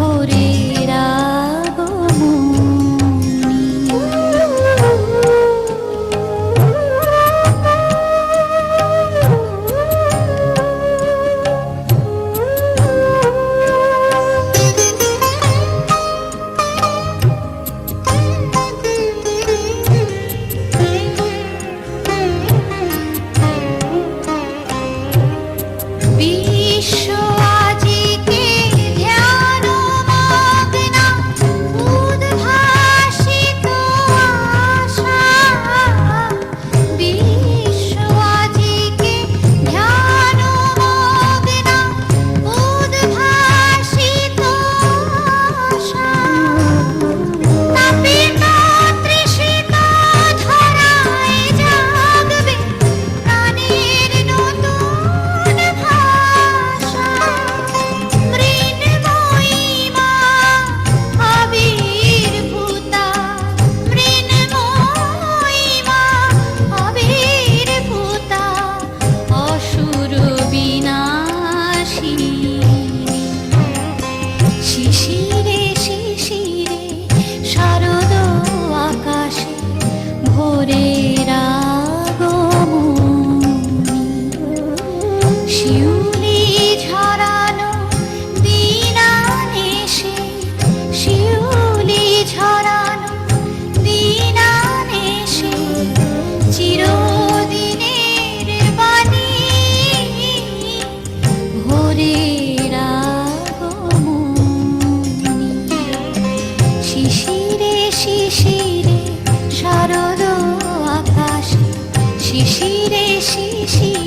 ভোরের বিশ্ব আজিকে ধ্যান মগ্না উদ্ভাসিত আশা, বিশ্ব আজিকে ধ্যান মগ্না উদ্ভাসিত আশা, তাপিত তৃষিত ধরায় জাগবে প্রাণের নতুন ভাষা। মৃন্ময়ী মা আবির্ভূতা, মৃন্ময়ী মা আবির্ভূতা, অসুর বিনাশিনী। শিশিরে শিশিরে শারদ আকাশে ভোরের আগমনী, শিউলি ঝরানো দিনানেশে, শিউলি ঝরানো দিনানেশে, চিরদিনের বাণী ভোরের আগমনী। শিশিরে শিশিরে শারদ আকাশে, শিশিরে শিশিরে